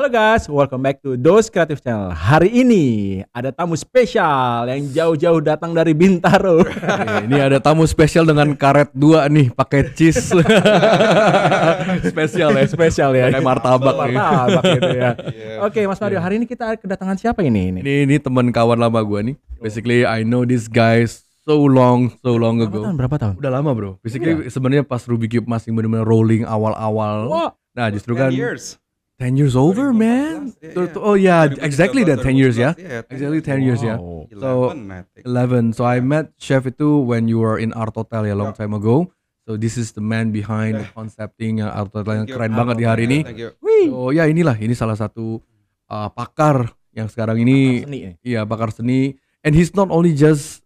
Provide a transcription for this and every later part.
Halo guys, welcome back to Dos Creative Channel. Hari ini ada tamu spesial yang jauh-jauh datang dari Bintaro. Ini ada tamu spesial dengan karet 2 nih, pakai cheese. Spesial ya. Pakai martabak nih. Martabak gitu ya. Oke, Mas Mario, hari ini kita kedatangan siapa ini? Ini teman kawan lama gua nih. Basically I know this guys so long ago. Berapa tahun? Udah lama, bro. Basically sebenarnya pas Ruby Cube masih benar-benar rolling awal-awal. Wah. Nah, justru kan 10 10 years. years over, man. Oh yeah, exactly that 10 years ya. Exactly 10 years ya. Wow. So 11. So I met Chef itu when you were in Art Hotel ya long time ago. So this is the man behind the concepting Art Hotel yang keren banget di hari ini. Thank you. So ya ini salah satu pakar yang sekarang ini, Seni. iya pakar seni. And he's not only just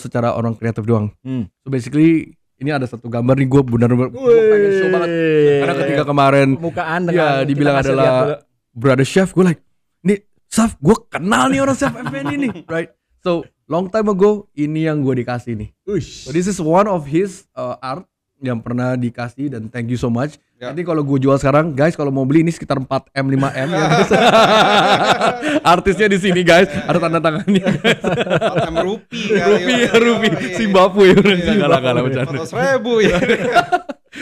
secara orang kreatif doang. So basically ini ada satu gambar nih gue benar-benar pengen show banget. Karena ketika kemarin Pembukaan ya dengan dibilang kita kasih lihat adalah dulu. brother chef, gue like, nih Saf, gue kenal nih orang Chef Effendi nih, right? So long time ago ini yang gue dikasih nih. So this is one of his art yang pernah dikasih dan thank you so much. Ya. Nanti kalau gue jual sekarang, guys, kalau mau beli ini sekitar 4M 5M ya. Artisnya di sini guys, ada tanda tangannya. Rupi, Zimbabwe. Kalah bercanda. 100.000 ya.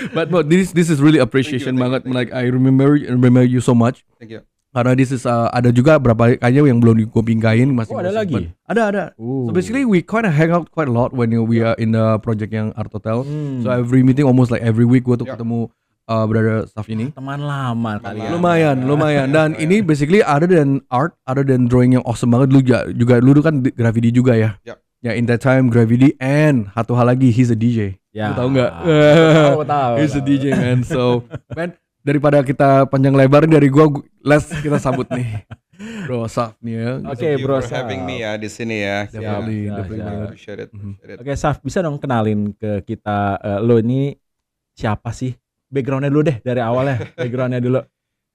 But this is really appreciation Thank you, banget. thank you. Like I remember you so much. Thank you. Karena this is ada juga berapa kayaknya yang belum gue pinggain masih. Oh, ada lagi? Ada. So basically we kind of hang out quite a lot when we are in the project yang Art Hotel. So every meeting almost like every week gue tuh Yeah. ketemu brother Saf ini. Teman lama kali ya. Lumayan. Dan ini basically other than art, other than drawing yang awesome banget, lu kan graffiti juga ya. Yep. Ya in that time graffiti and satu hal lagi he's a DJ. Ya. Lu tahu nggak? Tahu. He's a DJ man. So man, daripada kita panjang lebar dari let's kita sambut nih Bro Saf nih ya. Oke, Thank you bro, for having me ya di sini ya. Definitely, Siap, definitely siap. banget. Appreciate it. Oke, Saf, bisa dong kenalin ke kita lo ini siapa sih? Backgroundnya dulu deh dari awalnya. Backgroundnya dulu.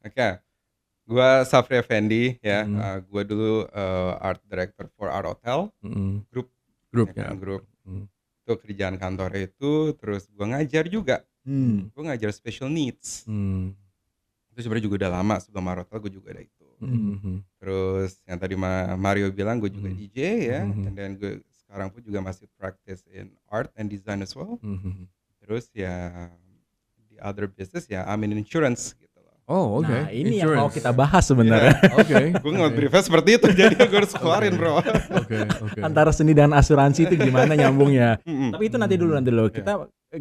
Oke. Gua Safri Effendi ya. Hmm. Gua dulu art director for Art Hotel Grup ya ya. kan, grup. Itu kerjaan kantor itu, terus gua ngajar juga. Gua ngajar special needs. Itu sebenarnya juga udah lama sebelum Art Hotel gua juga ada itu. Terus yang tadi Mario bilang gue juga DJ ya. And then gue sekarang pun juga masih practice in art and design as well. Terus ya the other business ya I'm in insurance gitu loh. Oh oke. Nah, ini yang Insurance. mau kita bahas sebenarnya. Oke. Gue nggak briefnya seperti itu jadi gue harus keluarin bro. Oke. Antara seni dan asuransi itu gimana nyambungnya? Mm-mm. Tapi itu nanti dulu.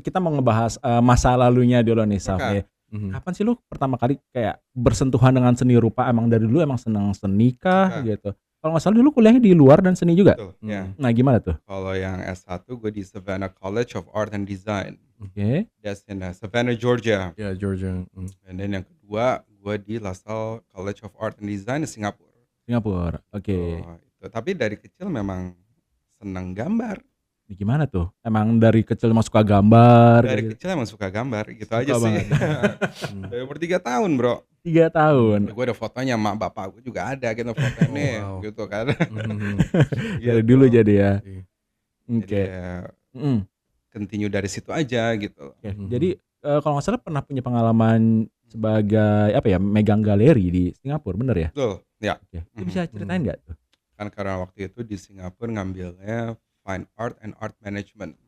Kita mau ngebahas masa lalunya dulu nih, Saf. Oke. Ya. Kapan sih lu pertama kali kayak bersentuhan dengan seni rupa? Emang dari dulu emang senang seni kah Oke. gitu? Kalau nggak salah dulu kuliahnya di luar dan seni juga. Betul, ya. Nah, gimana tuh? Kalau yang S1 gue di Savannah College of Art and Design. Oke. That's in Savannah, Georgia. Ya Georgia. And then yang kedua gue di LaSalle College of Art and Design di Singapura. Singapura. Oke. Oh, itu. Tapi dari kecil memang senang gambar. Gimana tuh? Emang dari kecil emang suka gambar? Dari gitu? kecil emang suka gambar gitu Suka aja sih. banget. Dari umur 3 tahun bro. 3 tahun. Gue ada fotonya, mak bapak gue juga ada gitu fotonya wow. gitu kan. Dari dulu jadi ya. Oke. Oke. Jadi ya, Mm. continue dari situ aja gitu. Oke. Jadi kalau nggak salah pernah punya pengalaman sebagai apa ya, megang galeri di Singapura, bener ya? Betul, ya. Oke. Lu bisa ceritain nggak tuh? Kan karena waktu itu di Singapura ngambilnya Fine Art and Art Management.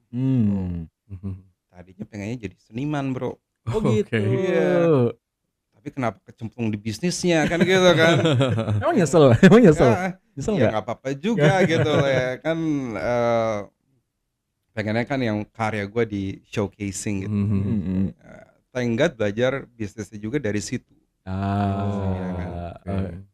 Tadinya pengennya jadi seniman bro. Oh Oke. gitu. Iya. Tapi kenapa kecemplung di bisnisnya kan gitu kan. Emang nyesel? Emang nyesel? Ya, Nyesel ya nggak? nggak apa-apa juga gitu loh ya kan. Pengennya kan yang karya gue di showcasing gitu. Thank God belajar bisnisnya juga dari situ. Iya kan.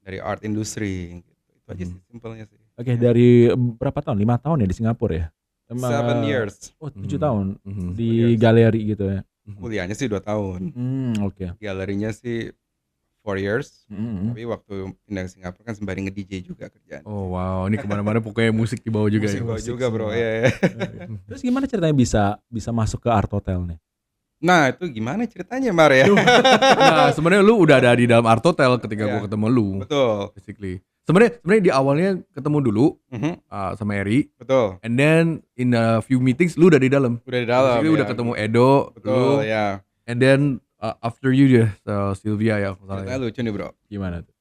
Dari art industry gitu. Itu aja sih simpelnya sih. Oke, dari berapa tahun? 5 tahun ya di Singapura ya? 7 years. Oh, 7 tahun di years. galeri gitu ya. Kuliahnya sih 2 tahun. Oke. Galerinya sih 4 years. Mm-mm. Tapi waktu pindah ke Singapura kan sembari nge-DJ juga kerjaan. Oh wow, ini kemana-mana pokoknya musik dibawa juga Musik ya. gua juga bro. Iya. Terus gimana ceritanya bisa masuk ke Art Hotel nih? Nah itu gimana ceritanya Mar ya? Nah sebenarnya lu udah ada di dalam Art Hotel ketika Iya. gua ketemu lu. Betul. Basically. Sebenarnya di awalnya ketemu dulu sama Eri, Betul. and then in a few meetings lu udah di dalam. Udah di dalam. Basically ya. udah ketemu Edo, Betul lu, ya. and then after you Sylvia ya. Ceritanya lucu nih bro. Gimana tuh?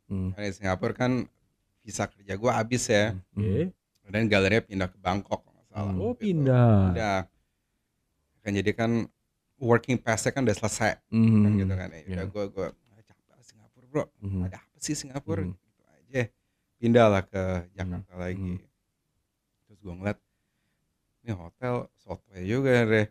Karena di Singapura kan visa kerja gue habis ya. Oke. Dan galerinya pindah ke Bangkok kalau nggak salah. Oh, gitu. pindah. Pindah. Kan jadi kan working pass-nya kan udah selesai. Kan gitu kan. Ya udah gue capek Singapura bro. Ada apa sih Singapura? Gitu aja. Pindah lah ke Jakarta lagi. Terus gue ngeliat ini hotel sotoy juga deh.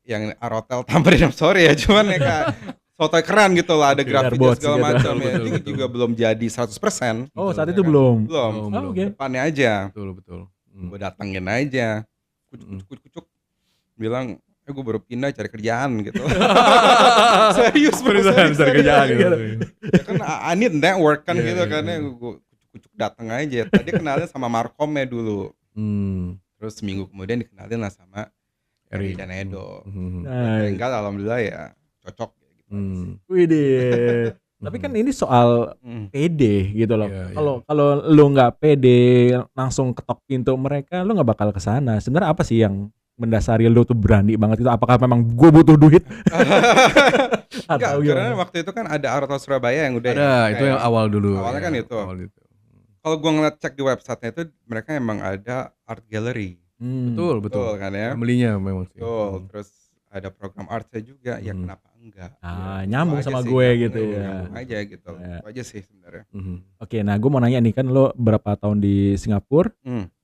Yang Arotel Tamrin, sorry ya, cuman ya kayak sotoy keren gitu lah, ada grafiti Airboats segala gitu. macam ya. Betul, Ini betul. juga belum jadi 100%. Oh, saat Ya itu kan? belum. Belum. Oh, oke. Depannya aja. Betul. Gue datengin aja. Kucuk. Bilang, gue baru pindah cari kerjaan gitu. Serius bro, serius. Cari kerjaan gitu. Ya kan I need network kan Iya, gitu iya, kan. iya. Gue kucuk dateng aja. Tadi kenalin sama Markomnya dulu. Terus seminggu kemudian dikenalin lah sama Eri dan Edo. Nah, Tinggal alhamdulillah ya cocok ya gitu. widih. Tapi kan ini soal pede gitu loh. Iya, iya. Kalau lu nggak pede langsung ketok pintu mereka, lu nggak bakal kesana. Sebenarnya apa sih yang mendasari lu tuh berani banget itu? Apakah memang gue butuh duit? Enggak, Atau karena gimana? waktu itu kan ada Arotel Surabaya yang udah Ada, itu yang awal dulu. Awalnya ya, kan itu. awal itu. Kalau gua ngeliat cek di websitenya itu mereka emang ada art gallery. Betul. Kan ya. Family-nya memang sih. Betul. Terus ada program artnya juga, ya kenapa enggak? Nyambung Itu sama aja sih, gue nyambung gitu ya. Nyambung aja gitu. Ya. Itu aja sih sebenarnya. Oke, nah gue mau nanya nih, kan lo berapa tahun di Singapura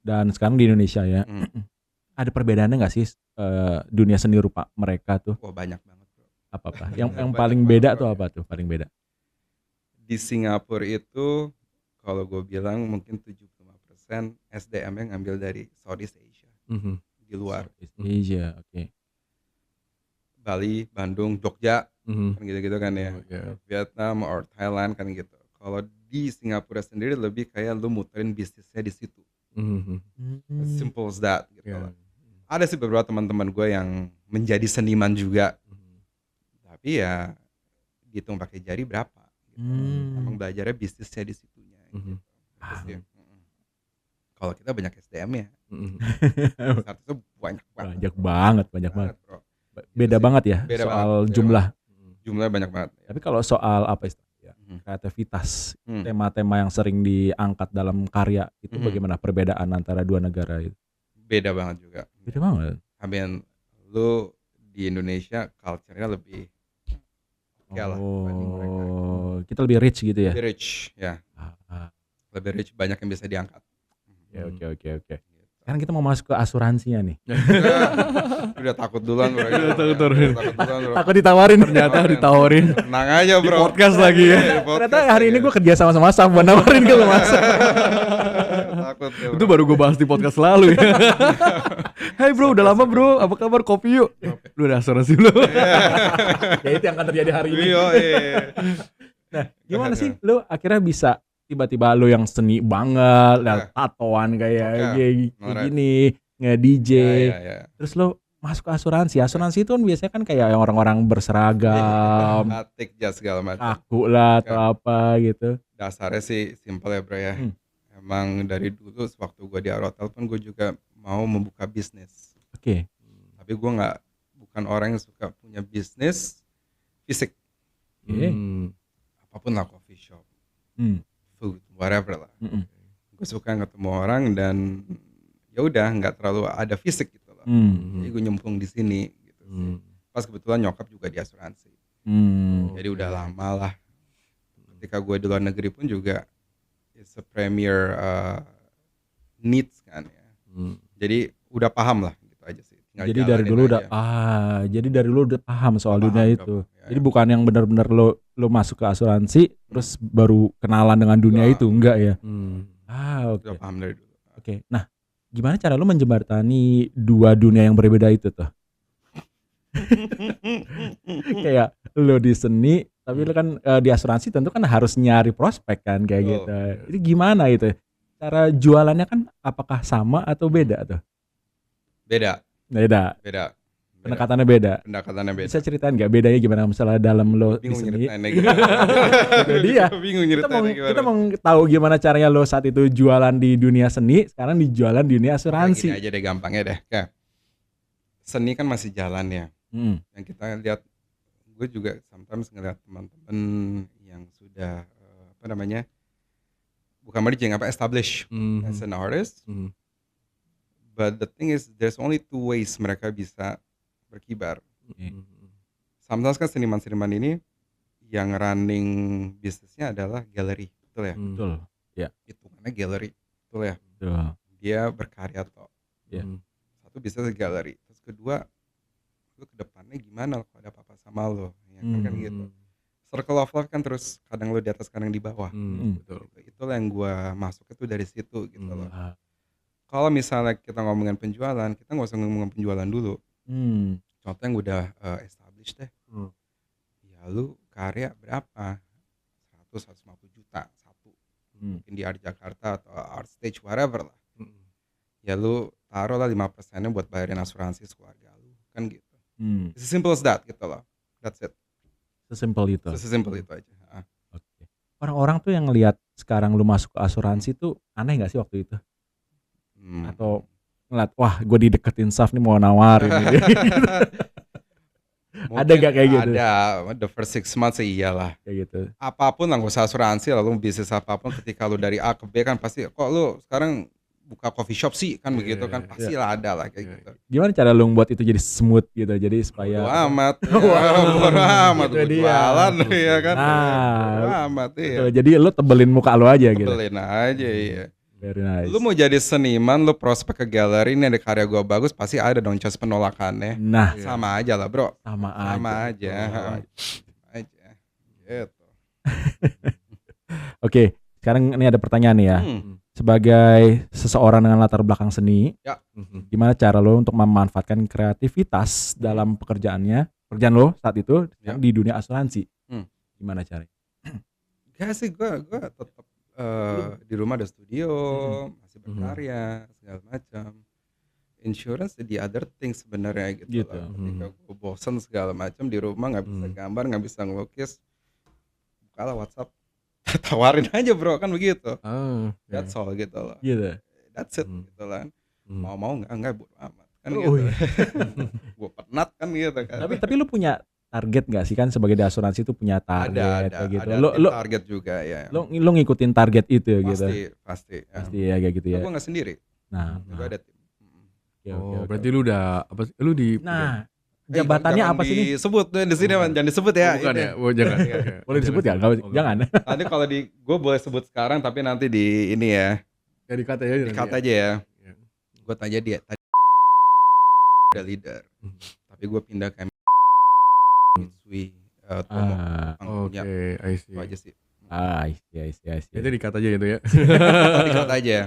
dan sekarang di Indonesia ya. Ada perbedaannya nggak sih dunia seni rupa mereka tuh? Wah, banyak banget bro. Apa? Yang Banyak paling banget, beda bro. tuh apa tuh? Paling beda? Di Singapura itu kalau gue bilang mungkin 75% SDM-nya ngambil dari Southeast Asia. Di luar. Southeast Asia, oke. Bali, Bandung, Jogja, kan gitu-gitu kan ya. Yeah. Vietnam or Thailand kan gitu. Kalau di Singapura sendiri lebih kayak lu muterin bisnisnya di situ. As simple as that gitu Yeah. loh. Ada sih beberapa teman-teman gue yang menjadi seniman juga. Tapi ya dihitung pakai jari berapa gitu. Emang belajarnya bisnisnya di situnya gitu. Itu sih. Kalau kita banyak SDM ya. Saat itu banyak banget. Banyak banget. Bro. Beda Gitu banget sih. ya Beda soal banget. jumlah. Jumlahnya banyak banget. Tapi kalau soal apa istilahnya? Kreativitas, tema-tema yang sering diangkat dalam karya itu bagaimana perbedaan antara dua negara itu? Beda banget juga. Beda banget. I mean, lu di Indonesia culture-nya lebih oke lah dibanding mereka. Kita lebih rich gitu ya? Lebih rich, ya. Lebih rich, banyak yang bisa diangkat. Oke. Sekarang kita mau masuk ke asuransinya nih. Udah takut duluan bro. Takut ditawarin. Ternyata ditawarin. Tenang aja bro. Di podcast lagi ya. Di podcast Ternyata hari lagi ini ya. gue kerja sama Saf buat nawarin ke lu Mas. Takut ya bro. Itu baru gue bahas di podcast lalu ya. Hai bro, udah lama bro, apa kabar, kopi yuk. Lu udah asuransi lu. Ya itu yang akan terjadi hari ini. Iya. Nah, gimana sih lu akhirnya bisa tiba-tiba lu yang seni banget, tatoan kayak gini, nge-DJ. Ya. Terus lu masuk ke asuransi. Asuransi itu kan biasanya kan kayak orang-orang berseragam, Batik, jas segala macam. kaku lah atau apa gitu. Dasarnya sih simple ya bro ya. Emang dari dulu waktu gue di Arotel pun gue juga mau membuka bisnis. Oke. Tapi gue bukan orang yang suka punya bisnis fisik. Apapun lah, coffee shop, food, whatever lah. Gue suka ketemu orang dan ya udah nggak terlalu ada fisik gitu loh. Jadi gue nyemplung di sini gitu sih. Pas kebetulan nyokap juga di asuransi. Jadi udah lama lah. Ketika gue di luar negeri pun juga it's a premier needs kan ya. Jadi udah paham lah gitu aja sih. Tinggal Jadi dari dulu jalanin aja. jadi dari dulu udah paham soal dunia itu. Ya, Jadi bukan yang benar-benar lo masuk ke asuransi terus baru kenalan dengan dunia itu, enggak ya? Oke. Udah paham dari dulu. Oke. Nah, gimana cara lo menjembatani dua dunia yang berbeda itu tuh? Kayak lo di seni, tapi lo kan di asuransi tentu kan harus nyari prospek kan kayak gitu. Itu gimana itu? Cara jualannya kan apakah sama atau beda tuh? Beda. Pendekatannya beda. Bisa ceritain nggak bedanya gimana misalnya dalam lo di Bingung seni? nyeritainnya gimana. Itu dia. Bingung nyeritainnya gimana. Kita mau tahu gimana caranya lo saat itu jualan di dunia seni, sekarang dijualan di dunia asuransi. Gini aja deh gampangnya deh. Kayak seni kan masih jalan ya. Yang kita lihat, gue juga sometimes ngeliat teman-teman yang sudah bukan merging, establish as an artist. But the thing is, there's only 2 ways mereka bisa berkibar. Sometimes kan seniman-seniman ini yang running bisnisnya adalah galeri, betul ya? Betul. Ya. Hitungannya galeri, betul ya? Betul. Dia berkarya toh. Ya. Satu bisnis galeri. Terus kedua, lu ke depannya gimana kalau ada apa-apa sama lo, ya kan gitu. Circle of life kan terus kadang lu di atas, kadang di bawah. Betul. Itulah yang gua masuk itu dari situ gitu loh. Kalau misalnya kita ngomongin penjualan, kita nggak usah ngomongin penjualan dulu. Contoh yang udah established deh. Ya lu karya berapa? 100-150 juta satu. Mungkin di Art Jakarta atau Art Stage whatever lah. Ya lu taruh lah 5%-nya buat bayarin asuransi keluarga lu. Kan gitu. It's as simple as that gitu loh. That's it. Sesimpel itu. Sesimpel itu aja. Oke. Orang-orang tuh yang lihat sekarang lu masuk ke asuransi tuh aneh gak sih waktu itu? Atau ngeliat, wah gue dideketin Saf nih mau nawarin gitu. Ada gak kayak gitu? Ada, the first 6 months iyalah. Kayak gitu. Apapun lah, gak usah asuransi, lalu bisnis apapun ketika lu dari A ke B kan pasti, kok lu sekarang buka coffee shop sih kan begitu kan, pastilah ada lah kayak gitu. Gimana cara lu buat itu jadi smooth gitu, jadi supaya bodo amat, bodo amat, jualan ya kan. Bodo amat ya. Jadi lu tebelin muka lu aja gitu. Tebelin aja iya. Very nice. Lu mau jadi seniman, lu prospek ke galeri, ini ada karya gua bagus, pasti ada dong chance penolakannya. Nah, sama aja lah bro. Sama aja. Gitu. Oke, sekarang ini ada pertanyaan nih ya. Sebagai seseorang dengan latar belakang seni, gimana cara lo untuk memanfaatkan kreativitas dalam pekerjaan lo saat itu di dunia asuransi? Gimana caranya? Gak sih, gue tetap di rumah ada studio, masih berkarya segala macam. Insurance the other thing sebenarnya gitu. Lah. Ketika gue bosen segala macam di rumah, nggak bisa gambar, nggak bisa ngelukis, bukalah WhatsApp, tawarin aja bro, kan begitu. That's all gitu loh. Gitu. That's it gitu lah. Mau nggak bodo amat kan gitu. Gue penat kan gitu kan. Tapi lu punya target nggak sih, kan sebagai di asuransi itu punya target ada, gitu. Ada target juga ya. Lu ngikutin target itu gitu. Pasti ya kayak gitu ya. Gue nggak sendiri. Gue ada tim. Berarti lu udah apa? Lu di jabatannya apa sih nih? Disebut di sini, jangan disebut ya. Bukan ya? Jangan. Boleh disebut ya? Jangan. Nanti kalau gue boleh sebut sekarang, tapi nanti di ini ya. Ya di-cut aja. Di-cut aja ya. Gue tanya dia tadi ada leader, tapi gue pindah ke Mitsui Tomo. Oke, I see. Itu aja sih. I see. Itu di-cut aja gitu ya. Di-cut aja.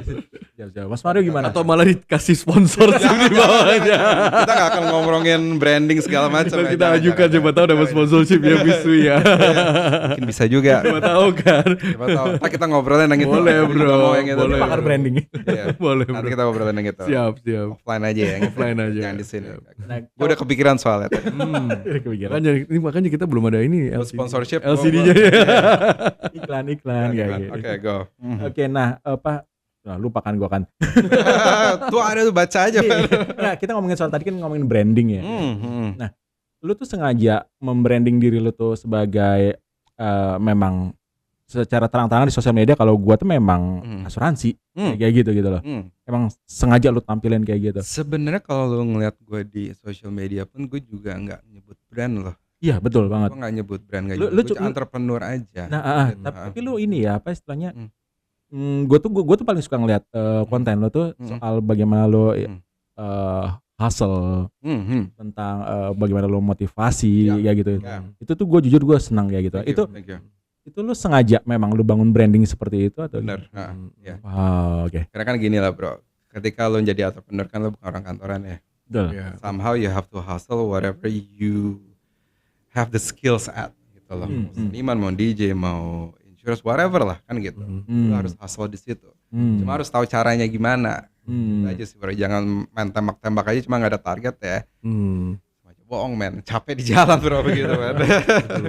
Mas Mario gimana? Atau malah dikasih sponsor di bawahnya. Kita gak akan ngomongin branding segala macam. Kita ajukan, coba tahu dapat sponsorship ya Mitsui ya. Mungkin bisa juga. Coba tahu kan. Coba tahu. Ntar kita ngobrolin yang itu. Boleh bro. Boleh. Pakar branding. Boleh bro. Nanti kita ngobrolin yang itu. Siap. Offline aja ya. Offline aja. Jangan di sini. Nah, gue udah kepikiran soalnya. Makanya kita belum ada ini sponsorship LCD-nya. Iklan kayak gitu. Oke, go. Oke, nah apa? Nah, lupakan gua kan. Tuh ada tuh, baca aja. Nah, kita ngomongin soal tadi kan ngomongin branding ya. Nah, lu tuh sengaja membranding diri lu tuh sebagai memang secara terang-terangan di sosial media kalau gua tuh memang asuransi kayak gitu loh. Emang sengaja lu tampilin kayak gitu. Sebenarnya kalau lu ngeliat gua di sosial media pun gue juga nggak nyebut brand loh. Iya betul banget. Gue nggak nyebut brand, gue entrepreneur aja. Nah, gitu. Tapi lu ini ya apa istilahnya? Gue tuh paling suka ngeliat konten lo tuh soal bagaimana lo hustle, tentang bagaimana lo motivasi kayak gitu. Itu tuh gue jujur gue senang kayak gitu. Itu lo sengaja memang lo bangun branding seperti itu atau? Bener. Oke. Karena kan gini lah bro, ketika lo jadi entrepreneur kan lo bukan orang kantoran ya. Betul. Somehow you have to hustle whatever you have the skills at gitu loh. Seniman, mau DJ, mau insurance, whatever lah kan gitu. Lo harus hustle di situ. Cuma harus tahu caranya gimana. Gitu aja sih bro. Jangan main tembak-tembak aja cuma nggak ada target ya. Bohong men, capek di jalan bro begitu kan.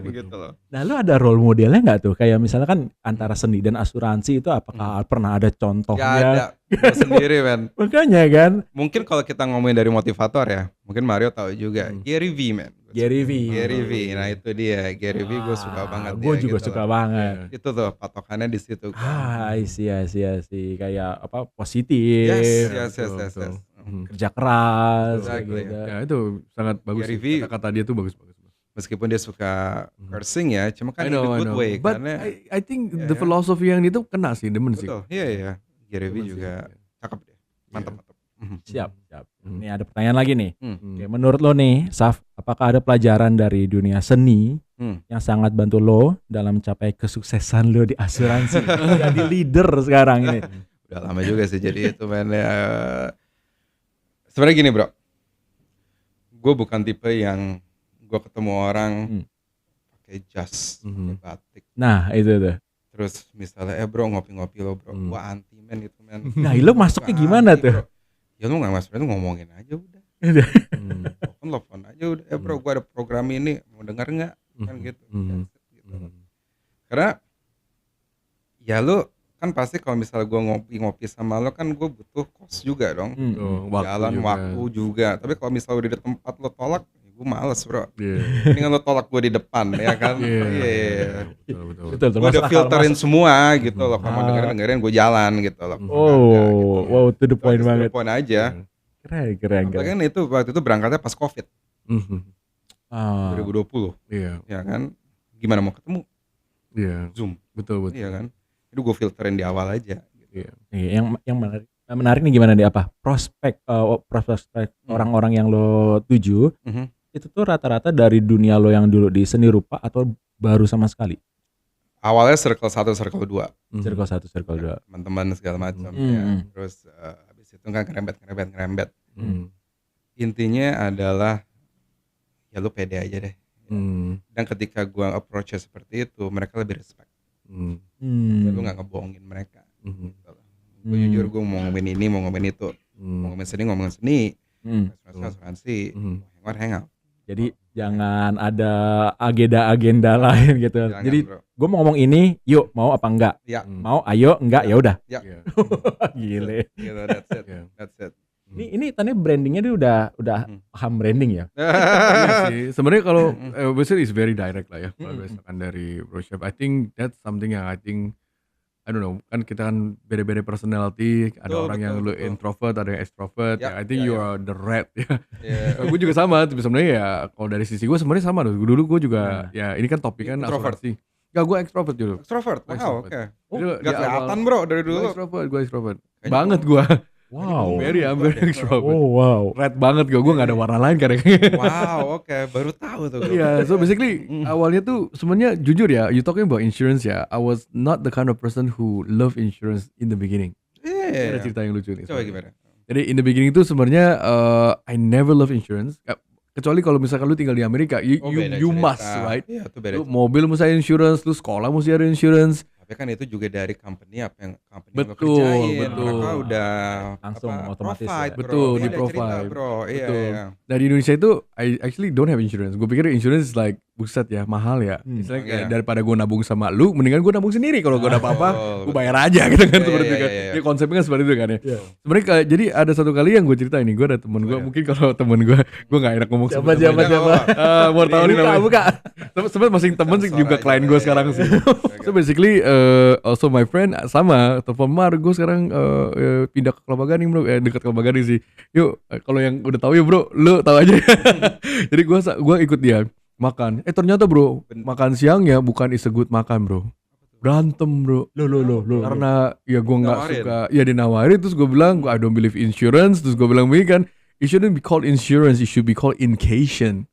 Gitu loh. Nah lu ada role modelnya nggak tuh? Kayak misalnya kan antara seni dan asuransi itu apakah pernah ada contohnya? Gak ada, gue sendiri men. Makanya kan. Mungkin kalau kita ngomongin dari motivator ya, mungkin Mario tahu juga. Gary V men. Gary V. Gary V. Nah itu dia, Gary V gue suka banget. Gue juga gitu suka loh. banget. Itu tuh patokannya di situ. Iya, kayak apa positif. Yes. Kerja keras. Exactly. Gitu. Ya itu sangat bagus. Gary V. Kata dia tuh bagus. Meskipun dia suka cursing ya, cuma kan in a good way. But Karena I think the philosophy yang itu kena sih, demen sih. betul, iya. Gary V Demen juga sih. cakep deh, mantap. Siap. Ini ada pertanyaan lagi nih. Hmm. Oke, menurut lo nih, Saf, apakah ada pelajaran dari dunia seni yang sangat bantu lo dalam mencapai kesuksesan lo di asuransi? Jadi leader sekarang ini. Udah lama juga sih jadi itu men. Sebenarnya gini bro, gue bukan tipe yang gue ketemu orang pakai jas, pakai batik. Nah itu tuh. Terus misalnya bro ngopi-ngopi lo bro, gue anti men gitu men. Nah lo masuknya gimana tuh? Bro. Ya lu gak masuk, lu ngomongin aja udah. Telepon aja udah. Bro gue ada program ini, mau denger gak? Kan gitu. Karena ya lu kan pasti kalau misalnya gue ngopi-ngopi sama lo kan gue butuh cost juga dong. Waktu juga. Tapi kalau misalnya udah di tempat lo tolak, gue males bro. Mendingan lo tolak gue di depan ya kan. Betul. Gue udah filterin semua gitu loh. Kalau mau dengerin gue jalan gitu loh. Wow, to the point banget. To the point aja. Keren. Kan itu waktu itu berangkatnya pas COVID 2020. Iya. Ya kan. Gimana mau ketemu? Iya. Zoom. Betul. Iya kan. Itu gue filterin di awal aja. Iya. Yang menarik nih gimana nih apa? Prospek orang-orang yang lo tuju itu tuh rata-rata dari dunia lo yang dulu di seni rupa atau baru sama sekali? Awalnya circle 1, circle 2. Circle 1, circle 2. Teman-teman segala macam ya. Terus habis itu kan ngerembet. Intinya adalah ya lu pede aja deh. Dan ketika gua approach seperti itu, mereka lebih respect. Lu gak ngebohongin mereka. Gue jujur gue mau ngomongin ini, mau ngomongin itu. Mau ngomongin seni, asuransi, hangout. Jadi jangan ada agenda lain gitu. Jangan, jadi bro. Gue mau ngomong ini, yuk mau apa enggak? Ya. Mau, ayo, enggak, ya udah. Ya. Gile. Gitu, that's it. Ini tadi brandingnya dia udah paham branding ya. Iya sih. Sebenarnya kalau basically is very direct lah ya. Kalau misalkan dari brochure, I think that's something yang I don't know, kan kita kan beda-beda personality, ada orang yang lu introvert, ada yang extrovert. I think you are the red ya. Gue juga sama, tapi sebenarnya ya kalau dari sisi gue sebenarnya sama dulu. Dulu gue juga ya ini kan topik kan asuransi. Enggak, gue extrovert dulu. Extrovert. Wow, oke. Gak kelihatan awal, bro dari dulu. Gue extrovert. Banget gue. Wow. I'm very extrovert. Oh wow. Red banget gue gak ada warna lain kadang. Wow, oke. Baru tahu tuh. Iya, so basically awalnya tuh sebenarnya jujur ya, you talking about insurance ya, I was not the kind of person who love insurance in the beginning. Ada cerita yang lucu nih. Coba gimana? Jadi in the beginning itu sebenarnya I never love insurance. Kecuali kalau misalkan lu tinggal di Amerika, you must, right? Iya, itu beda. Lu mobil mesti ada insurance, lu sekolah mesti ada insurance. Tapi kan itu juga dari company apa yang company lo Betul. kerjain. Mereka udah langsung otomatis provide, ya. Betul, Dia di ada provide. cerita, bro. Iya. Dari Indonesia itu I actually don't have insurance. Gue pikir insurance is like buset ya, mahal ya. Misalnya kayak daripada gue nabung sama lu, mendingan gue nabung sendiri. Kalau gue ada apa-apa, gue bayar aja gitu kan, seperti itu kan. Jadi konsepnya kan seperti itu kan ya. Sebenarnya jadi ada satu kali yang gue cerita ini, gue ada temen gue, mungkin kalau temen gue gak enak ngomong Siapa? mau tahu nih namanya. Buka. Sebenarnya masih temen sih, juga klien gue sekarang sih. So basically also my friend sama telepon gue sekarang pindah ke Kelapa Gading bro, dekat Kelapa Gading sih. Yuk kalau yang udah tahu ya bro, lu tahu aja. Jadi gue ikut dia makan. Ternyata bro, makan siang ya bukan is a good makan bro. Berantem bro. Lo. Karena ya gue nggak suka. Ya dinawarin terus gue bilang I don't believe insurance. Terus gue bilang begini kan, it shouldn't be called insurance, it should be called incation.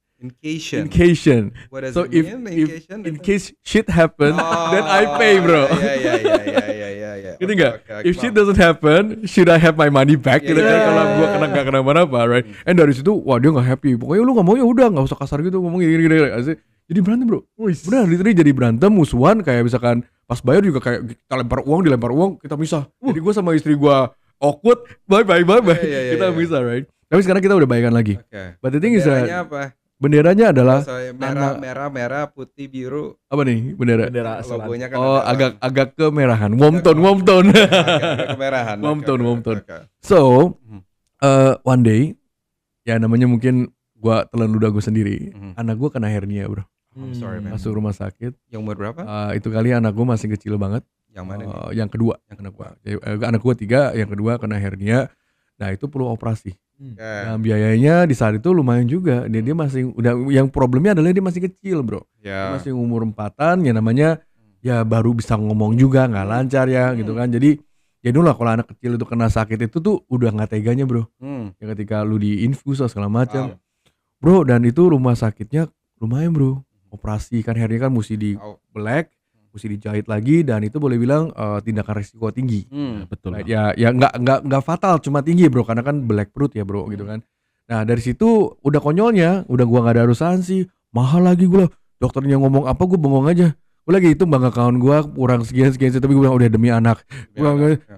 What does So it mean? in case shit happen, then I pay bro. Iya. Gitu nggak? If shit doesn't happen, should I have my money back? Gitu kan kalau gue nggak kenapa-napa, right? And dari situ, wah dia nggak happy. Pokoknya lu nggak mau ya udah, nggak usah kasar gitu ngomong gini. Jadi berantem bro. Benar, literally jadi berantem, musuhan kayak misalkan pas bayar juga kayak kita dilempar uang, kita misah. Jadi gue sama istri gue awkward, bye. Kita misah, right? Tapi sekarang kita udah baikan lagi. But the thing is apa? Benderanya adalah merah, putih, biru. Apa nih bendera? Logonya kan agak kemerahan. Warm tone. Kemerahan. Warm tone. So, one day ya namanya mungkin gua telan ludah gua sendiri. Anak gua kena hernia, bro. I'm sorry, man. Masuk rumah sakit. Yang umur berapa? Itu kali anak gua masih kecil banget. Yang mana nih? Yang kedua, anak gua 3, yang kedua kena hernia. Nah itu perlu operasi. Nah biayanya di saat itu lumayan juga. Dia masih yang problemnya adalah dia masih kecil, bro. Dia masih umur 4-an, ya namanya ya baru bisa ngomong juga, nggak lancar ya gitu kan. Jadi ya dulu lah kalau anak kecil itu kena sakit itu tuh udah nggak teganya, bro. Ya ketika lu diinfus segala macam, bro. Dan itu rumah sakitnya lumayan, bro. Operasi kan hernia kan mesti di black, mesti dijahit lagi, dan itu boleh bilang tindakan risiko tinggi. Betul. Ya nggak fatal, cuma tinggi, bro, karena kan black perut ya, bro, gitu kan. Nah dari situ udah konyolnya, udah gua nggak ada asuransi, mahal lagi gua. Dokternya ngomong apa gua bengong aja. Gua lagi hitung bank account gua kurang sekian, tapi gua bilang udah demi anak.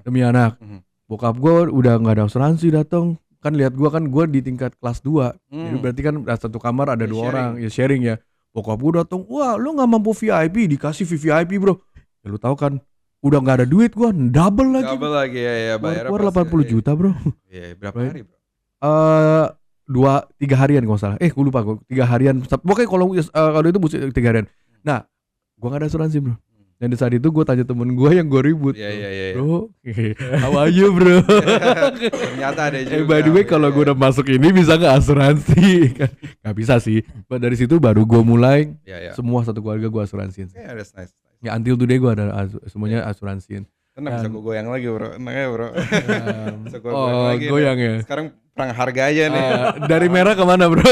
Demi anak. Bokap gua udah nggak ada asuransi, datang kan lihat gua di tingkat kelas 2. Jadi berarti kan satu kamar ada 2 orang, ya sharing ya. Bokap gue datang, wah lu gak mampu VIP, dikasih VVIP, bro. Ya lu tahu kan, udah gak ada duit gue, double lagi ya bayar. Keluar 80 juta, bro. Iya, berapa hari, bro? 3 harian kalau salah. Gue lupa, 3 harian. Pokoknya kalau itu mesti 3 harian. Nah, gue gak ada asuransi, bro. Dan di saat itu gue tanya temen gue yang gue ribut, bro, how are you, bro? Ternyata ada juga. By the way, kalau gue udah masuk ini bisa nggak asuransi? Nggak bisa sih. Dari situ baru gue mulai semua satu keluarga gue asuransiin. That's nice. Ya until today gue ada semuanya asuransiin. Tenang, bisa gue goyang lagi, bro. Enaknya, bro. Bisa gue goyang ya. Sekarang perang harga aja nih. Dari merah kemana, bro?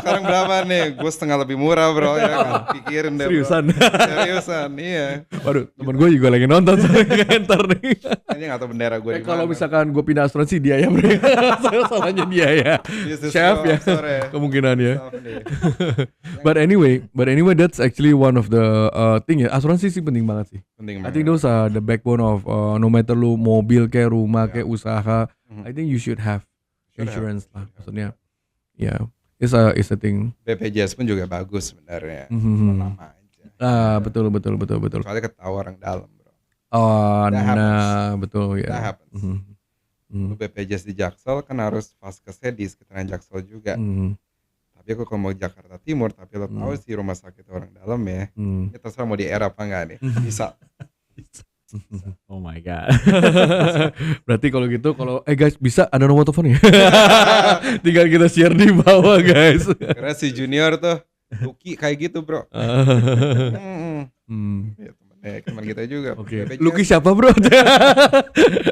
Sekarang berapa nih? Gue setengah lebih murah, bro. Ya kan? Pikirin deh, bro. Seriusan, iya. Waduh, temen gue juga lagi nonton ntar nih. Ini gak tau bendera gue di mana. Kalau misalkan gue pindah asuransi dia ya, bro. Salahnya dia ya. Chef ya. Kemungkinan ya. But anyway, that's actually one of the thing ya. Asuransi sih penting banget sih. I think those are the backbone of no matter lu mobil kayak rumah kayak usaha. I think you should have insurance lah, maksudnya. Ya, it's a thing. BPJS pun juga bagus sebenarnya. Nama aja. Betul. Soalnya ketawa orang dalam, bro. Betul ya. That happens. Lu BPJS di Jaksel kan harus vaskesnya di sekitaran Jaksel juga. Tapi aku kalau mau Jakarta Timur, tapi lo tahu sih rumah sakit orang dalam ya. Ya terserah mau di era apa enggak nih. Bisa. Oh my god. Berarti kalau gitu, guys bisa ada nomor teleponnya. Tinggal kita share di bawah, guys. Karena si Junior tuh Lucky kayak gitu, bro. Ya, teman kita juga. Lucky siapa, bro?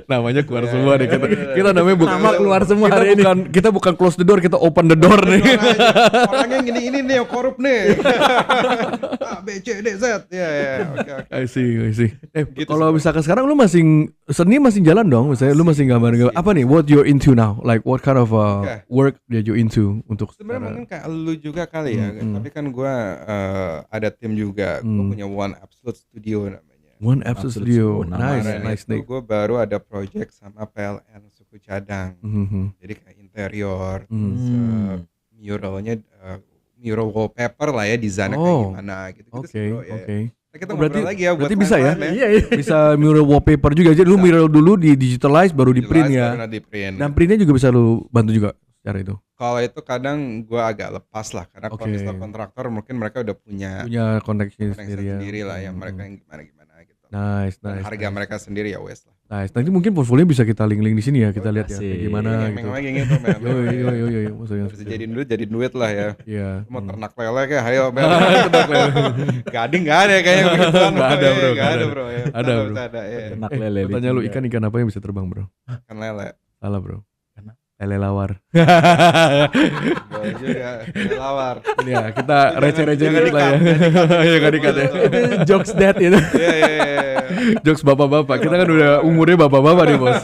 Namanya keluar semua deh. Kita namanya bukan nama keluar semua hari ini. Kita bukan close the door, kita open the door nih. Orangnya ini nih yang korup nih. A, B, C, D, Z. Ya. Oke. I see. Gitu kalau misalkan sekarang lu seni masih jalan dong, misalnya lu masih gambar apa nih? What you're into now? Like what kind of work that you into untuk sebenarnya mungkin kayak lu juga kali ya. Tapi kan gue ada tim juga. Gue punya One Absolute Studio namanya. One Absolute Studio. Nice. Gue baru ada project sama PLN Suku Cadang. Jadi kayak interior, muralnya mural wallpaper lah ya, desainnya kayak gimana gitu. Oke. Nah, kita ngobrol lagi ya, berarti bisa ya? Iya. Bisa mural wallpaper juga. Jadi lu mural dulu di digitalize baru di print ya. Dan printnya juga bisa lu bantu juga cara itu. Kalau itu kadang gue agak lepas lah, karena kalau misalnya kontraktor mungkin mereka udah punya koneksi sendiri lah, yang mereka yang gimana gitu. Nice. Harga mereka sendiri ya wes lah. Nice. Nanti mungkin portfolio bisa kita link di sini ya, kita lihat ya gimana gitu. Yo. Bisa jadi duit lah ya. Iya. Mau ternak lele kayak ayo. Gading enggak ada kayaknya begituan. Enggak ada, bro. Ada, bro. Ternak lele. Tanya lu ikan apa yang bisa terbang, bro? Ikan lele. Salah, bro. Lele lawar. Boleh juga, lele lawar. Ya, kita receh-receh dikit lah ya. Ya enggak dikat ya. Jokes that itu. Iya. Jokes bapak-bapak. Kita kan udah umurnya bapak-bapak nih, Bos.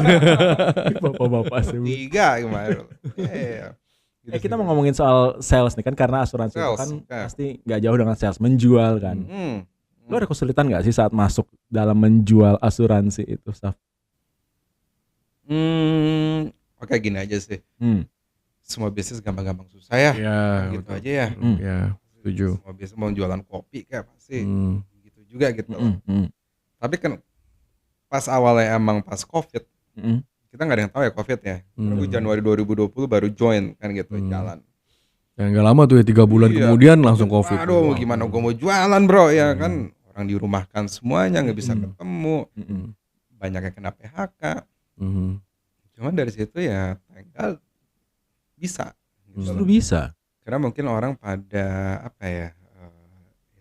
Bapak-bapak sih. 3 kemarin. Iya. Kita mau ngomongin soal sales nih kan, karena asuransi itu kan pasti nggak jauh dengan sales, menjual kan. Lo ada kesulitan nggak sih saat masuk dalam menjual asuransi itu, Saf? Oke, gini aja sih. Semua bisnis gampang-gampang susah ya. Gitu betul. Aja ya. Ya, setuju. Semua bisnis mau jualan kopi kayak pasti gitu juga gitu. Tapi kan pas awalnya emang pas COVID, kita nggak ada yang tahu ya COVID ya. Aku Januari 2020 baru join kan gitu jalan. Ya nggak lama tuh ya 3 bulan kemudian langsung COVID. Aduh, gimana gue mau jualan bro ya kan, orang dirumahkan semuanya nggak bisa ketemu, banyak yang kena PHK. Cuman dari situ ya tinggal bisa. Justru bisa. Karena mungkin orang pada apa ya,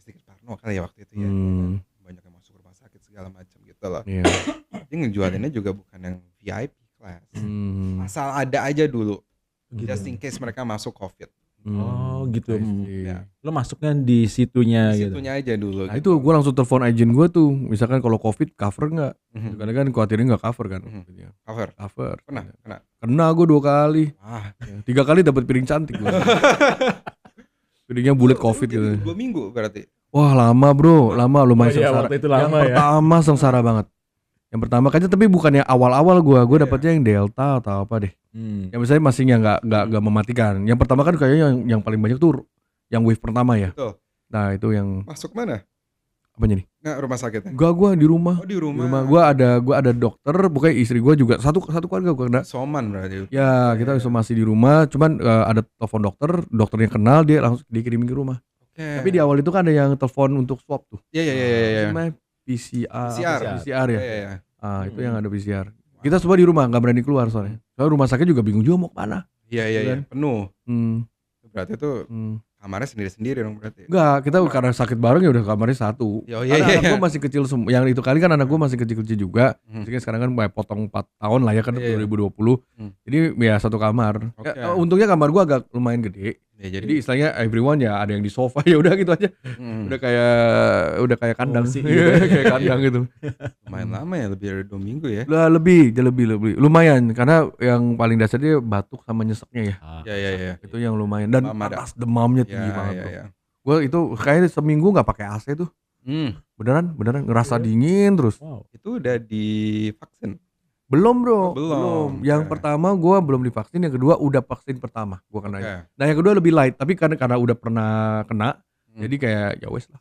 sedikit parno kali ya waktu itu ya, banyak yang masuk rumah sakit segala macam gitu loh. Jadi ngejualinnya juga bukan yang VIP class, asal ada aja dulu, just in case mereka masuk COVID. Oh gitu. Ya. Lo masuknya di situnya Di gitu. situnya aja dulu. Nah itu gue langsung telepon agent gue tuh, misalkan kalau COVID cover nggak? Karena kan khawatirnya nggak cover kan. Cover. Kena Kena gue 2 kali. 3 kali dapat piring cantik gue. Piringnya bulat COVID gitu. 2 minggu berarti. Wah lama bro, lama lumayan sengsara. Waktu itu lama yang ya. pertama sengsara banget. Yang pertama kayaknya tapi bukannya awal-awal gue dapetnya yang Delta atau apa deh. Yang misalnya masih yang nggak mematikan. Yang pertama kan kayaknya yang paling banyak tuh yang wave pertama ya. Betul. Nah itu yang Masuk mana? apanya nih? Nggak, rumah sakitnya? Gue di rumah. Oh di rumah. Gue ada dokter, bukannya istri gue juga satu keluarga gue kena. Soman berarti. Ya kita isolasi di rumah. Cuman ada telepon dokternya kenal dia langsung dikirimin ke rumah. Tapi di awal itu kan ada yang telepon untuk swab tuh. Iya. Namanya PCR ya. Iya. Itu yang ada PCR. Kita semua di rumah nggak berani keluar soalnya. Soalnya rumah sakit juga bingung juga mau kemana. Iya. Penuh. Berarti itu kamarnya sendiri-sendiri dong berarti. Enggak, kita karena sakit bareng ya udah kamarnya satu. Anak gue masih kecil semua. Yang itu kali kan anak gue masih kecil-kecil juga. Jadi sekarang kan potong 4 tahun lah ya kan 2020. Jadi ya satu kamar. Untungnya kamar gue agak lumayan gede. Ya, jadi istilahnya everyone ya ada yang di sofa ya udah gitu aja. Udah kayak kandang sih. Kayak kandang gitu. Lumayan lama ya, lebih dari 2 minggu ya. Lebih. Lumayan karena yang paling dasar dia batuk sama nyeseknya ya. Iya. Itu yang lumayan dan panas demamnya tinggi banget bro. Gue itu kayaknya seminggu nggak pakai AC tuh. Beneran ngerasa dingin terus. Itu udah divaksin? Belum bro, belum. Yang pertama gue belum divaksin, yang kedua udah vaksin pertama gue kena. Nah yang kedua lebih light, tapi karena udah pernah kena, jadi kayak ya wes lah.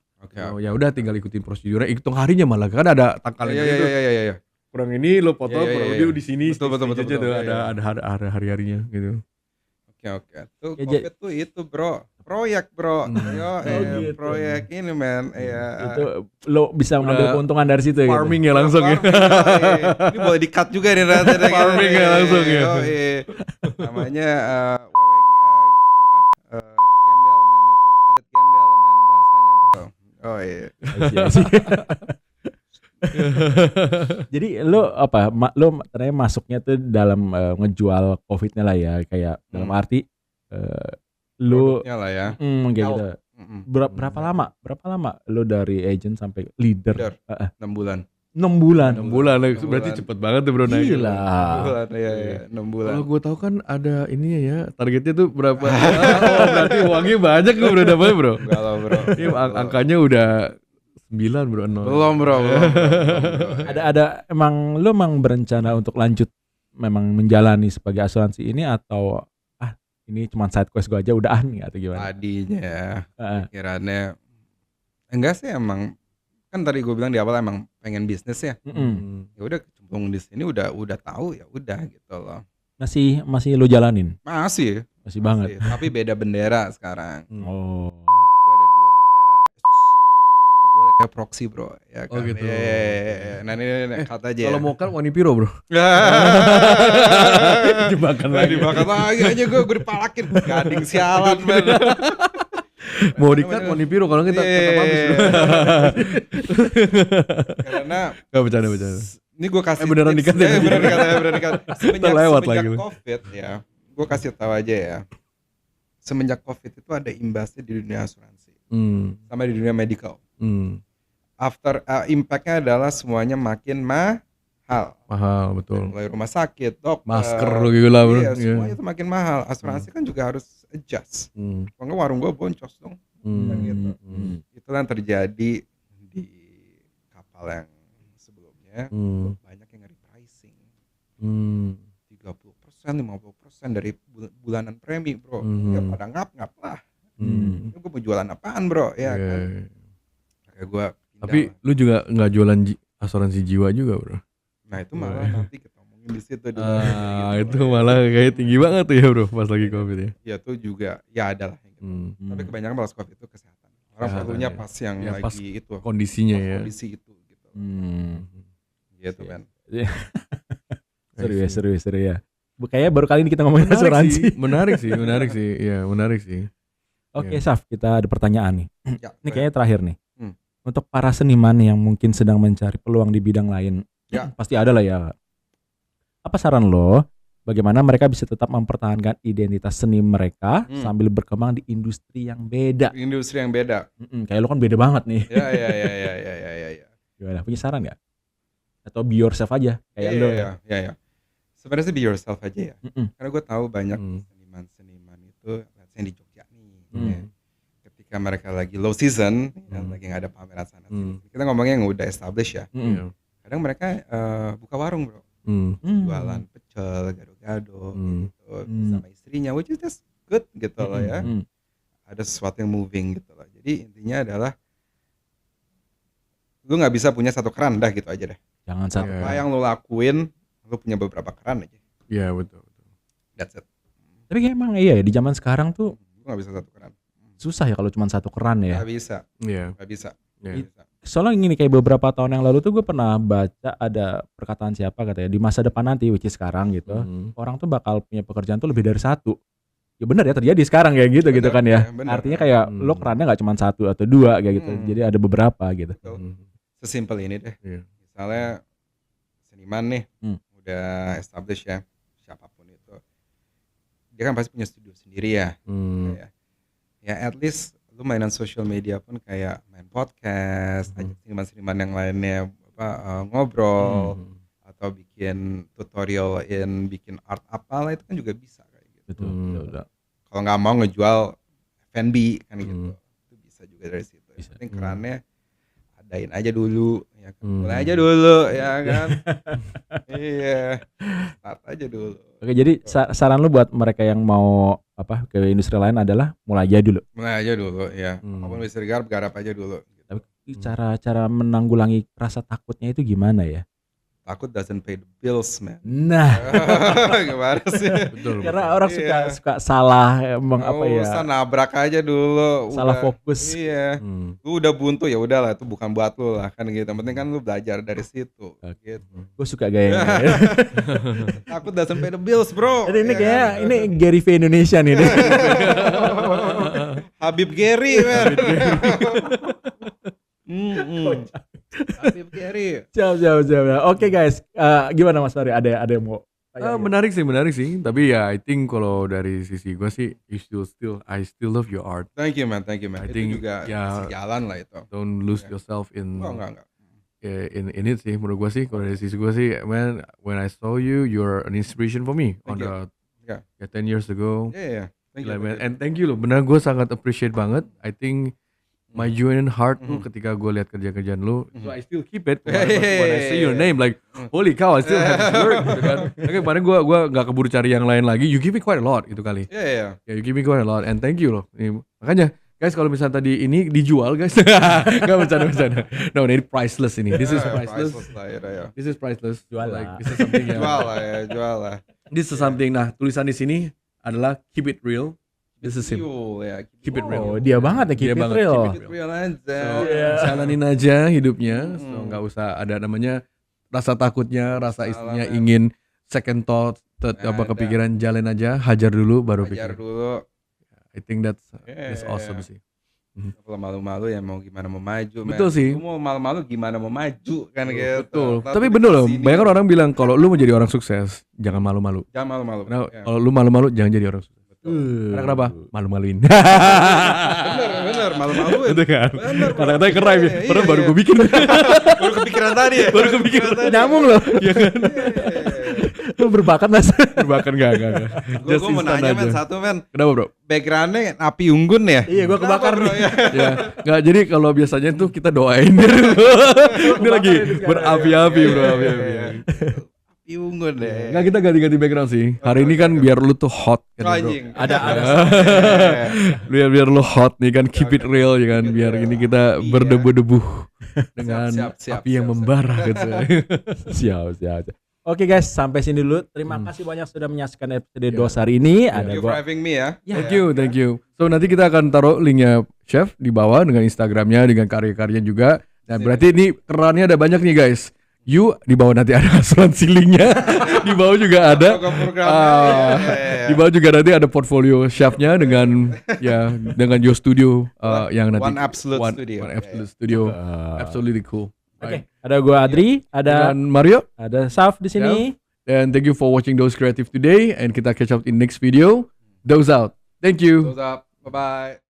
Ya udah tinggal ikutin prosedurnya, hitung harinya malah kan ada tanggalnya gitu. Iya. Kurang ini lo foto, kurang lebih di sini. Betul. Ada hari-harinya gitu. Oke. Tuh COVID tuh itu bro. Proyek bro, gitu. proyek ini men, itu lo bisa mengambil keuntungan dari situ farming gitu. Ya langsung ya. Ini boleh di-cut juga nih nanti. Farming ya langsung ya. Namanya gembel men itu, alat gembel men bahasanya bro. Oh iya. Jadi lo ternyata masuknya tuh dalam ngejual COVID-nya lah ya, kayak dalam arti lu lah ya. Kayak gitu. Berapa lama lo dari agent sampai leader? 6 bulan. 6 bulan. 6 bulan berarti cepet banget tuh bro naik. Gila. 6 bulan. Kalau gue tahu kan ada ininya ya, targetnya tuh berapa? Berarti uangnya banyak gue bro dapetnya bro. Enggak lah bro. Ini angkanya udah 9 bro. Belum bro. Ada emang berencana untuk lanjut memang menjalani sebagai asuransi ini atau ini cuma side quest gue aja udahan nih atau gimana? Tadinya pikirannya enggak sih, emang kan tadi gue bilang di awal emang pengen bisnis ya. Ya udah kecemplung di sini udah tahu ya udah gitu loh. Masih lo jalanin? Masih banget. Tapi beda bendera sekarang. Oh. Gue ada 2 bendera. Gak boleh kayak proxy bro ya kan. Oh gitu. Nah ini kata aja. Kalau mau kan Wani Piro bro. Jebakan lagi aja gue dipalakin. Gading sialan men. Mau dikat Wani Piro kalau kita habis bro. Karena gak bercanda. Ini gue kasih beneran dikat ya. Beneran dikat. Terlewat lagi. Semenjak COVID ya. Gue kasih tahu aja ya. Semenjak COVID itu ada imbasnya di dunia asuransi. Sama di dunia medical. After impactnya adalah semuanya makin mahal, betul. Mulai rumah sakit, dokter, masker gitu lah bro. Iya, semuanya itu makin mahal. Asuransi kan juga harus adjust. Kalau nggak warung gue boncos dong. Kan gitu. Itulah yang terjadi di kapal yang sebelumnya. Banyak yang nge-repricing 30%, 50% dari bulanan premi bro. Ya pada ngap lah. Gue mau jualan apaan bro ya kan. Kayak gue. Tapi lu juga nggak jualan asuransi jiwa juga bro? Nah itu malah nanti kita omongin di situ di Itu malah kayak tinggi banget tuh ya bro pas lagi COVID ya. ya tuh juga ya ada lah gitu. Tapi kebanyakan pas COVID itu kesehatan. Orang Kesehatan, perlunya ya. pas yang Ya, pas lagi itu kondisinya pas ya. kondisi itu gitu. Gitu kan. Seru ya. Kayaknya baru kali ini kita ngomongin asuransi. Menarik sih. Iya, menarik sih. Oke, Saf, kita ada pertanyaan nih. Ya, Ini kayaknya terakhir nih. Hmm. Untuk para seniman yang mungkin sedang mencari peluang di bidang lain, Ya. pasti ada lah ya. Apa saran lo? Bagaimana mereka bisa tetap mempertahankan identitas seni mereka sambil berkembang di industri yang beda? Industri yang beda. Kayak lo kan beda banget nih. Ya. Gimana? Punya saran nggak? Atau be yourself aja kayak lo ya? Ya. Sebenarnya sih be yourself aja ya. Karena gue tahu banyak seniman-seniman itu yang di Jogja nih. Ya. Ketika mereka lagi low season, lagi nggak ada pameran sana. Kita ngomongnya yang udah established ya. Kadang mereka buka warung bro. Jualan pecel, gado-gado gitu, sama istrinya, which is just good gitu loh ya. Ada sesuatu yang moving gitu loh. Jadi intinya adalah lu nggak bisa punya satu keran dah gitu aja deh. Jangan satu. Apa yang lu lakuin, lu punya beberapa keran aja. Iya betul. That's it. Tapi kayak emang iya ya, di zaman sekarang tuh Lu nggak bisa satu keran. susah ya kalau cuma satu keran ya. Nggak bisa. Iya. Nggak bisa. Soalnya gini, kayak beberapa tahun yang lalu tuh gue pernah baca ada perkataan siapa katanya di masa depan nanti, which is sekarang gitu, orang tuh bakal punya pekerjaan tuh lebih dari satu. Ya benar ya, terjadi sekarang kayak gitu gitu kan ya. Bener. Artinya kayak lo kerannya nggak cuma satu atau dua kayak gitu, jadi ada beberapa gitu. Sesimpel ini deh. Misalnya seniman nih udah established ya, siapapun itu, dia kan pasti punya studio sendiri ya. Ya at least lu mainan social media pun kayak main podcast, ajak seniman-seniman yang lainnya ngobrol atau bikin tutorial bikin art apalah, itu kan juga bisa kayak gitu. Betul. Kalau nggak mau ngejual F&B kan gitu, itu bisa juga dari situ. Yang penting kerannya adain aja dulu, ya kan? Mulai aja dulu, ya kan? Iya, start aja dulu. Oke, jadi saran lu buat mereka yang mau ke industri lain adalah mulai aja dulu. Mulai aja dulu, ya. Apapun bisa garap aja dulu. Tapi cara menanggulangi rasa takutnya itu gimana ya? Takut doesn't pay the bills, man. Nah, gimana sih? Betul. karena orang suka salah emang Usah nabrak aja dulu. Salah fokus. Iya. Lu udah buntu ya udahlah, itu bukan buat lu lah kan gitu. Yang penting kan lu belajar dari situ. Gitu. Gue suka gaya. Takut doesn't pay the bills, bro. Ini kayak ini Gary V Indonesia nih. Habib Gary, man. Habib Gary. Siap. Oke guys, gimana Mas Fahri? Ada yang mau? Menarik sih. Tapi ya I think kalau dari sisi gue sih, I still love your art. Thank you man. I Itu think, juga ya, jalan lah itu. Don't lose yourself in Enggak. in it sih menurut gue sih. Kalau dari sisi gue sih, man, when I saw you, you're an inspiration for me. Thank you. 10 years ago. Yeah. Thank you. Man. And thank you loh. Benar gue sangat appreciate banget. I think my genuine heart tuh ketika gue lihat kerja-kerjaan lu, so I still keep it. When I see your name, like holy cow, I still have this work gitu kan. Oke, kemarin gue nggak keburu cari yang lain lagi. You give me quite a lot gitu kali. Yeah. Ya, you give me quite a lot, and thank you loh. Makanya guys, kalau misalnya tadi ini dijual guys, nggak bercanda. No, ini priceless ini. This is priceless. This is priceless. Jual Like, lah. this is something yang. Jual lah. This is something. Nah, tulisan di sini adalah keep it real. This is him. Keep it real. Oh, dia banget ya, keep Dia it banget, real. keep Keep it real aja. So, jalanin aja hidupnya, so nggak usah ada namanya rasa takutnya, rasa istrinya ingin second thought, kepikiran, jalan aja, hajar dulu baru Hajar pikir. dulu. I think that's awesome sih. Kalau malu-malu ya mau gimana mau maju. Betul sih. Lu mau malu-malu gimana mau maju kan gitu. Betul. Tapi bener loh, banyak orang bilang kalau lu mau jadi orang sukses, jangan malu-malu. Jangan malu-malu. Nah, kalau lu malu-malu jangan jadi orang sukses. Karena kenapa? Malu-maluin. Bener, malu-malu. Itu kan. Bener, Kata-katanya keren ya. Padahal baru gue bikin. Baru kepikiran tadi ya. Baru kepikiran. Nyambung loh. Iya kan? Lu berbakat Mas. Berbakat enggak. Gue mau nanya men satu men. Kenapa bro? Backgroundnya api unggun ya? Iya, gue kebakar bro ya. Ya, nggak, jadi kalau biasanya tuh kita doain dia dulu. Ini lagi berapi-api bro, api-api. Api unggun deh. Nggak, kita ganti-ganti background sih. Hari ini kan biar lu tuh hot kan bro. Ada. Biar lu hot nih kan, keep it real ya kan. Biar ini kita berdebu-debu dengan Siap, api yang membara gitu. Siap. Oke guys, sampai sini dulu. Terima kasih banyak sudah menyaksikan episode DOS hari ini. Thank you for having me ya. Thank you. So nanti kita akan taruh linknya Chef di bawah dengan Instagramnya, dengan karya-karyanya juga. Nah berarti ini kerannya ada banyak nih guys. Di bawah nanti ada asuransi linknya. Di bawah juga ada. Di bawah juga nanti ada portfolio chefnya dengan dengan Yo Studio yang nanti One Absolute Studio. Absolutely cool. Oke, ada gua Adri, ada dan Mario, ada Saf di sini. And thank you for watching Those Creative today. And kita catch up in next video. Those out. Thank you. Those up. Bye bye.